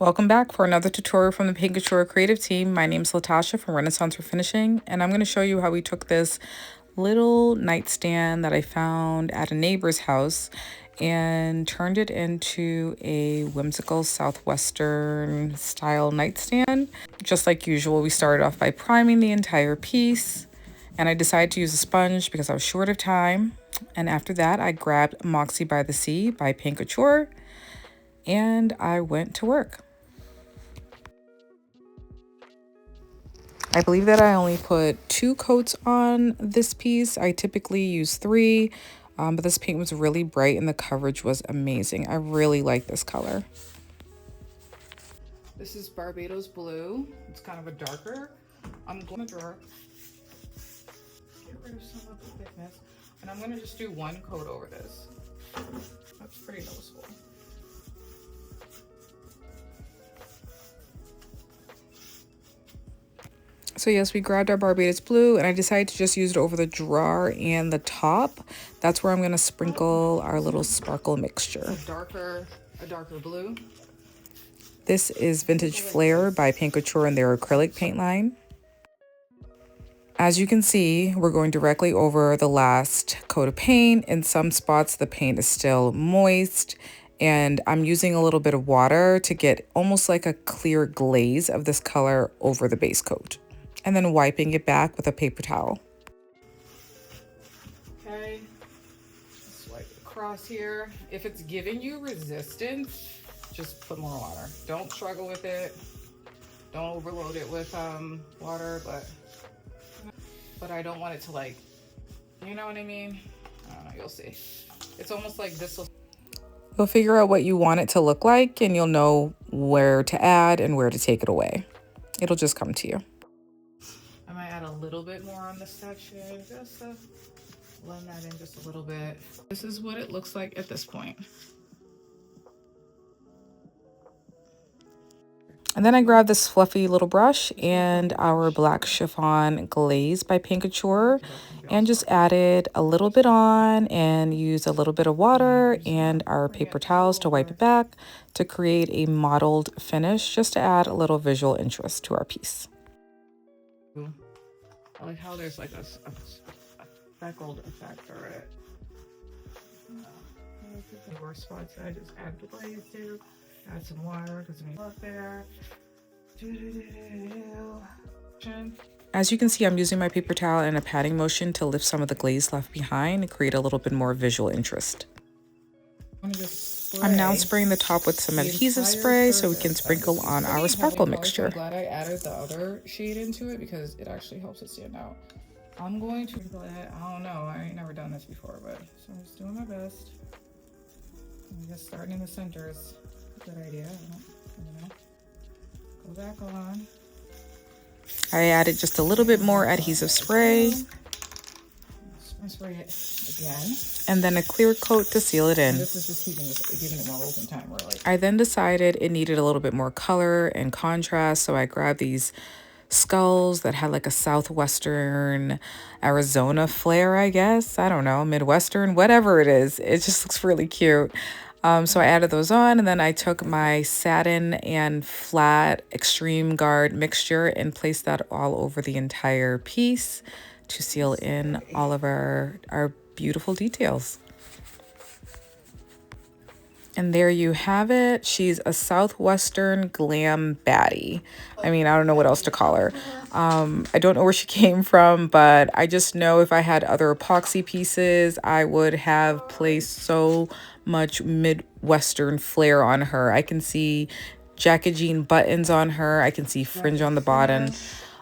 Welcome back for another tutorial from the Paint Couture creative team. My name is Latasha from Refinishing, and I'm going to show you how we took this little nightstand that I found at a neighbor's house and turned it into a whimsical Southwestern style nightstand. Just like usual, we started off by priming the entire piece, and I decided to use a sponge because I was short of time. And after that, I grabbed Moxie by the Sea by Paint Couture, and I went to work. I believe that I only put 2 coats on this piece. I typically use 3, but this paint was really bright and the coverage was amazing. I really like this color. This is Barbados Blue. It's kind of a darker. I'm going to draw, get rid of some of the thickness, and I'm going to just do 1 coat over this. That's pretty noticeable. So yes, we grabbed our Barbados Blue, and I decided to just use it over the drawer and the top. That's where I'm going to sprinkle our little sparkle mixture. A darker blue. This is Vintage Flair by Paint Couture in their acrylic paint line. As you can see, we're going directly over the last coat of paint. In some spots, the paint is still moist, and I'm using a little bit of water to get almost like a clear glaze of this color over the base coat, and then wiping it back with a paper towel. Okay, just wipe it across here. If it's giving you resistance, just put more water. Don't struggle with it. Don't overload it with water, but I don't want it to, like, you know what I mean? I don't know, you'll see. It's almost like this will... You'll figure out what you want it to look like, and you'll know where to add and where to take it away. It'll just come to you. I might add a little bit more on this section, just to blend that in just a little bit. This is what it looks like at this point. And then I grabbed this fluffy little brush and our black chiffon glaze by Paint Couture and just added a little bit on and used a little bit of water and our paper towels to wipe it back to create a mottled finish, just to add a little visual interest to our piece. I like how there's like a speckled effect or it. The worst spots I just add the glaze to. Add some water because we love there. As you can see, I'm using my paper towel and a patting motion to lift some of the glaze left behind and create a little bit more visual interest. I'm now spraying the top with some adhesive spray so we can sprinkle on our sparkle mixture. I'm glad I added the other shade into it because it actually helps it stand out. I'm going to sprinkle it. I don't know, I ain't never done this before, but so I'm just doing my best. I'm just starting in the center is a good idea. You know, go back on. I added just a little bit more adhesive spray. Spray it again. And then a clear coat to seal it in. This is just giving it more open time, really. I then decided it needed a little bit more color and contrast, so I grabbed these skulls that had like a Southwestern Arizona flair, I guess. I don't know, Midwestern, whatever it is. It just looks really cute. So I added those on, and then I took my satin and flat extreme guard mixture and placed that all over the entire piece to seal in all of our beautiful details. And there you have it. She's a Southwestern glam baddie. I mean, I don't know what else to call her. I don't know where she came from, but I just know if I had other epoxy pieces, I would have placed so much Midwestern flair on her. I can see jacket jean buttons on her. I can see fringe on the bottom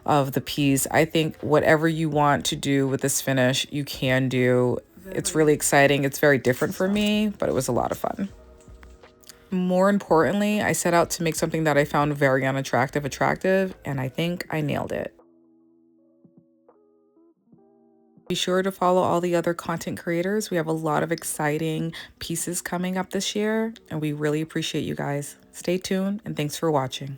of the piece. I think whatever you want to do with this finish, you can do. It's really exciting. It's very different for me, but it was a lot of fun. More importantly, I set out to make something that I found very unattractive attractive, and I think I nailed it. Be sure to follow all the other content creators. We have a lot of exciting pieces coming up this year, and we really appreciate you guys. Stay tuned, and thanks for watching.